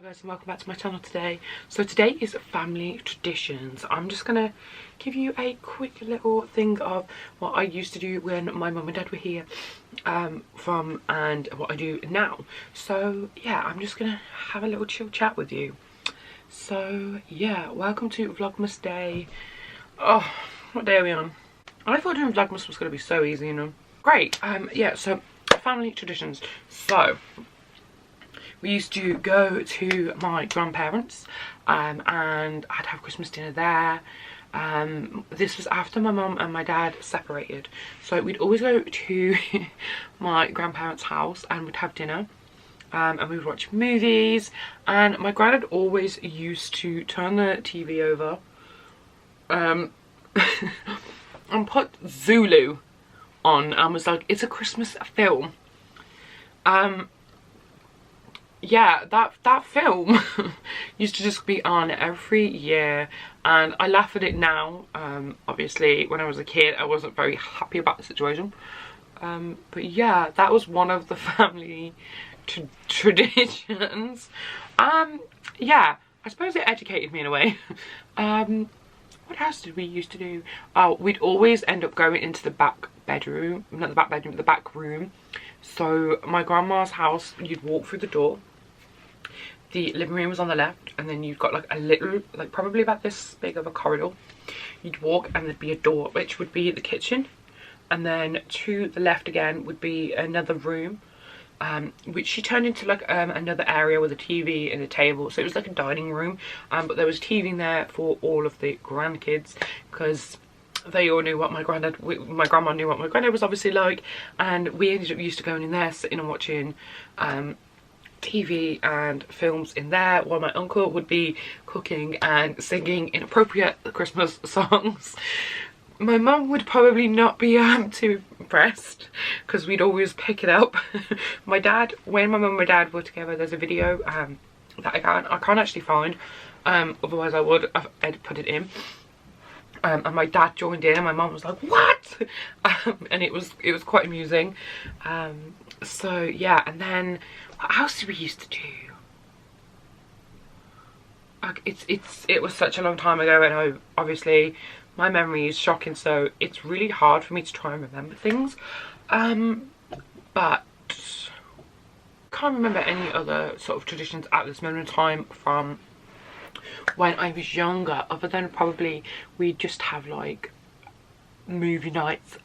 Hi guys, and welcome back to my channel today. So today is family traditions. I'm just gonna give you a quick little thing of what I used to do when my mum and dad were here and what I do now. So yeah, I'm just gonna have a little chill chat with you. So yeah, welcome to Vlogmas day. Oh, what day are we on? I thought doing Vlogmas was gonna be so easy, you know. Great. Yeah, so family traditions. So we used to go to my grandparents and I'd have Christmas dinner there. This was after my mum and my dad separated. So we'd always go to my grandparents' house and we'd have dinner. And we would watch movies. And my granddad always used to turn the TV over and put Zulu on and was like, it's a Christmas film. Yeah, that film used to just be on every year, and I laugh at it now. Obviously when I was a kid I wasn't very happy about the situation, but yeah, that was one of the family traditions. Yeah, I suppose it educated me in a way. What else did we used to do? Oh, we'd always end up going into the back bedroom, not the back bedroom, the back room. So my grandma's house, you'd walk through the door, the living room was on the left, and then you've got like a little, like probably about this big of a corridor. You'd walk and there'd be a door which would be the kitchen, and then to the left again would be another room, which she turned into like another area with a TV and a table. So it was like a dining room, but there was TV in there for all of the grandkids, because they all knew what my grandma knew what my granddad was obviously like, and we ended up used to going in there, sitting and watching TV and films in there, while my uncle would be cooking and singing inappropriate Christmas songs. My mum would probably not be too impressed, because we'd always pick it up. My dad, when my mum and my dad were together, there's a video that I can't actually find, otherwise I would have put it in. And my dad joined in and my mum was like, what? And it was quite amusing. So yeah, and then what else did we used to do? Like, it was such a long time ago, and obviously my memory is shocking, so it's really hard for me to try and remember things. But can't remember any other sort of traditions at this moment in time from when I was younger, other than probably we'd just have like movie nights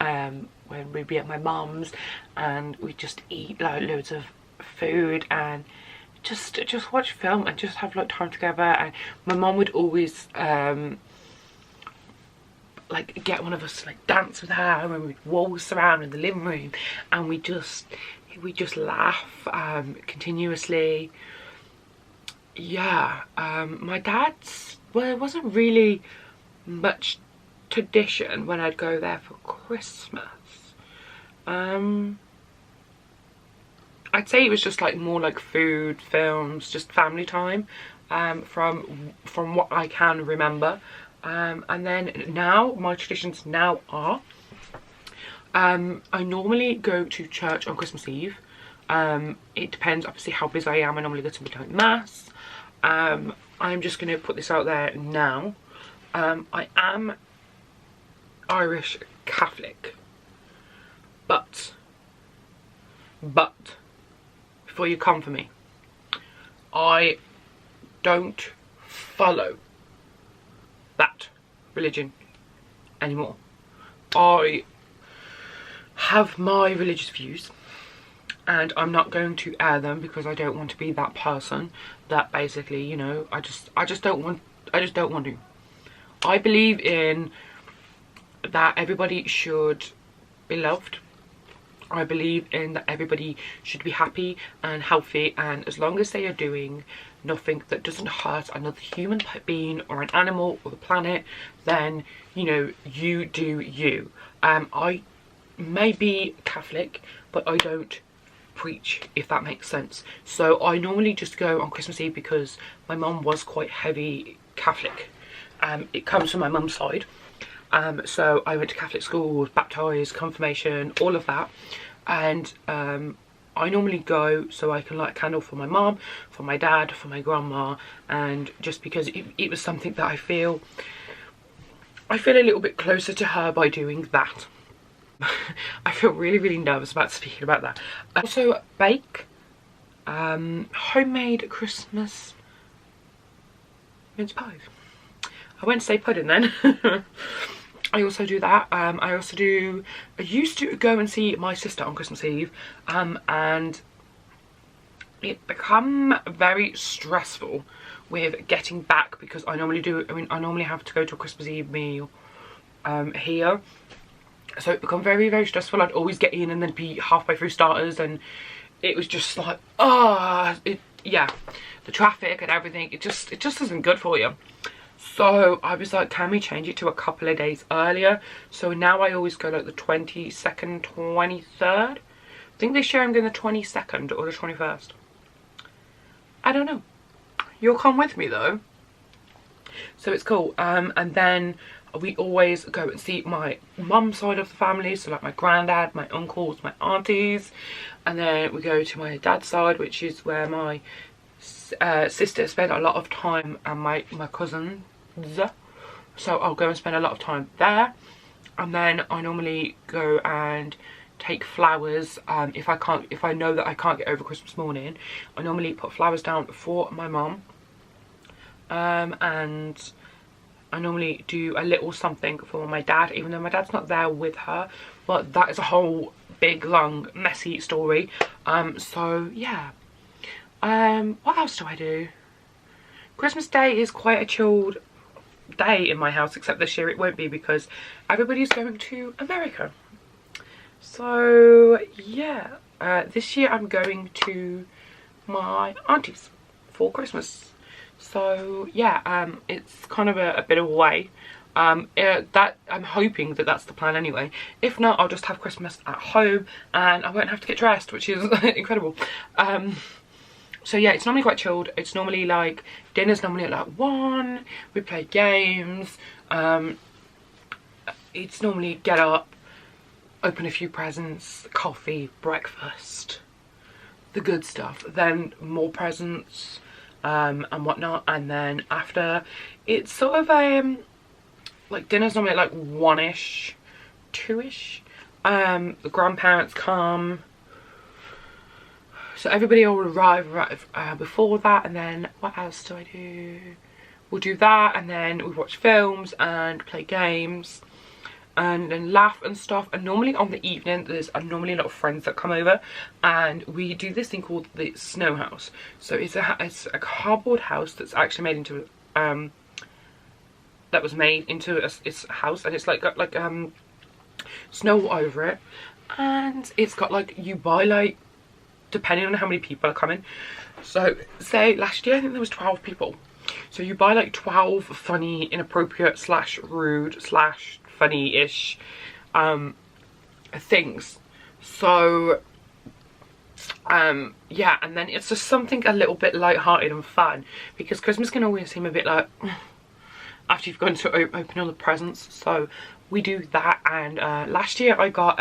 when we'd be at my mum's and we'd just eat like loads of food and just watch film and just have like time together. And my mum would always like get one of us to like dance with her, and when we'd waltz around in the living room and we just laugh continuously. Yeah, my dad's, well, it wasn't really much tradition when I'd go there for Christmas. I'd say it was just like more like food, films, just family time, from what I can remember. And then now, my traditions now are, I normally go to church on Christmas Eve. It depends obviously how busy I am. I normally go to midnight mass. I'm just going to put this out there now. I am Irish Catholic, but before you come for me, I don't follow that religion anymore. I have my religious views, and I'm not going to air them because I don't want to be that person that basically, you know, I just don't want to. I believe in that everybody should be loved. I believe in that everybody should be happy and healthy, and as long as they are doing nothing that doesn't hurt another human being or an animal or the planet, then, you know, you do you. I may be Catholic, but I don't preach, if that makes sense. So I normally just go on Christmas Eve because my mum was quite heavy Catholic. It comes from my mum's side. So I went to Catholic school, was baptised, confirmation, all of that. And I normally go so I can light a candle for my mom, for my dad, for my grandma, and just because it was something that I feel a little bit closer to her by doing that. I feel really, really nervous about speaking about that. I also bake homemade Christmas mince pies. I went to say pudding then. I also do that. I used to go and see my sister on Christmas Eve, and it become very stressful with getting back, because I normally have to go to a Christmas Eve meal here, so it become very, very stressful. I'd always get in and then be halfway through starters, and it was just like, yeah, the traffic and everything, it just isn't good for you. So I was like, can we change it to a couple of days earlier? So now I always go like the 22nd, 23rd. I think this year I'm going the 22nd or the 21st. I don't know. You'll come with me though. So it's cool. And then we always go and see my mum's side of the family. So like my granddad, my uncles, my aunties. And then we go to my dad's side, which is where my sister spent a lot of time, and my cousins. So I'll go and spend a lot of time there. And then I normally go and take flowers. If I know that I can't get over Christmas morning, I normally put flowers down for my mum. And I normally do a little something for my dad, even though my dad's not there with her. But that is a whole big, long, messy story. So yeah. What else do I do? Christmas Day is quite a chilled day in my house, except this year it won't be because everybody's going to America. So yeah, this year I'm going to my auntie's for Christmas. So yeah, it's kind of a bit of a way. That I'm hoping that that's the plan anyway. If not, I'll just have Christmas at home and I won't have to get dressed, which is incredible. So yeah, it's normally quite chilled. It's normally like, dinner's normally at like 1, we play games, it's normally get up, open a few presents, coffee, breakfast, the good stuff, then more presents, and whatnot. And then after, it's sort of like dinner's normally at like 1ish, 2ish, the grandparents come. So everybody will arrive before that, and then what else do I do? We'll do that, and then we watch films and play games and then laugh and stuff. And normally on the evening there's normally a lot of friends that come over, and we do this thing called the snow house. So it's a cardboard house that's actually made into that was made into its house, and it's like got like snow over it, and it's got like, you buy like, depending on how many people are coming. So say last year I think there was 12 people, so you buy like 12 funny, inappropriate slash rude slash funny-ish things. So yeah, and then it's just something a little bit light-hearted and fun, because Christmas can always seem a bit like after you've gone to open all the presents. So we do that. And last year I got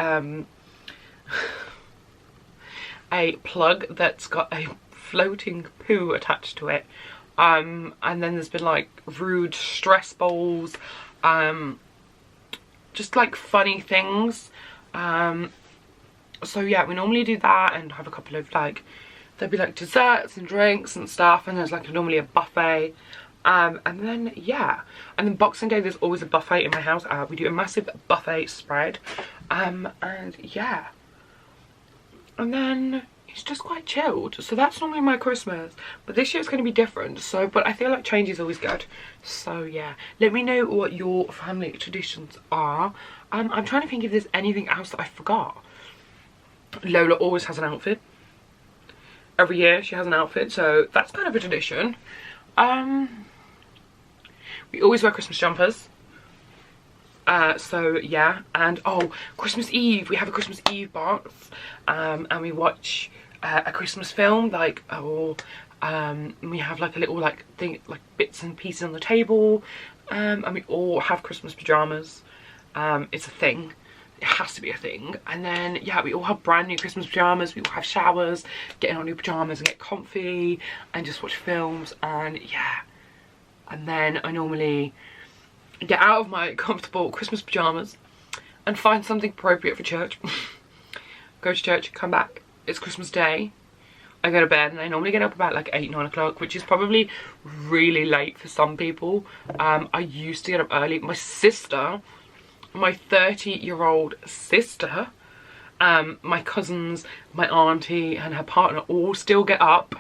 a plug that's got a floating poo attached to it, and then there's been like rude stress balls, just like funny things. So yeah, we normally do that and have a couple of like, there'll be like desserts and drinks and stuff, and there's like normally a buffet. And then yeah, and then Boxing Day there's always a buffet in my house. We do a massive buffet spread, and yeah. And then it's just quite chilled. So that's normally my Christmas, but this year it's going to be different. So, but I feel like change is always good. So yeah, let me know what your family traditions are. I'm trying to think if there's anything else that I forgot. Lola always has an outfit. Every year she has an outfit, so that's kind of a tradition. We always wear Christmas jumpers. So yeah, and oh, Christmas Eve, we have a Christmas Eve box, and we watch a Christmas film, like, or we have like a little like thing, like bits and pieces on the table, and we all have Christmas pajamas. It's a thing It has to be a thing. And then, yeah, we all have brand new Christmas pyjamas. We all have showers, get in our new pyjamas and get comfy and just watch films. And yeah, and then I normally get out of my comfortable Christmas pyjamas and find something appropriate for church. Go to church, come back. It's Christmas Day. I go to bed, and I normally get up about like 8, 9 o'clock, which is probably really late for some people. I used to get up early. My sister, my 30-year-old sister, my cousins, my auntie and her partner all still get up.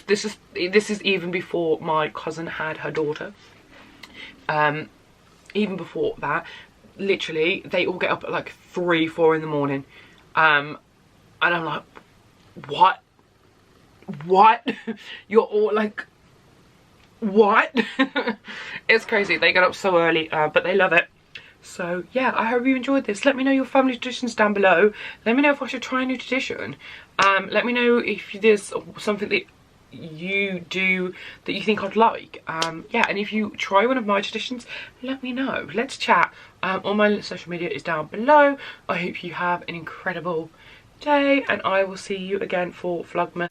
This is even before my cousin had her daughter. Even before that, literally, they all get up at like 3, 4 in the morning. And I'm like, what? You're all like, what? It's crazy. They get up so early, but they love it. So yeah, I hope you enjoyed this. Let me know your family traditions down below. Let me know if I should try a new tradition. Let me know if there's something that you do that you think I'd like. Yeah, and if you try one of my traditions, let me know. Let's chat. All my social media is down below. I hope you have an incredible day, and I will see you again for Vlogmas.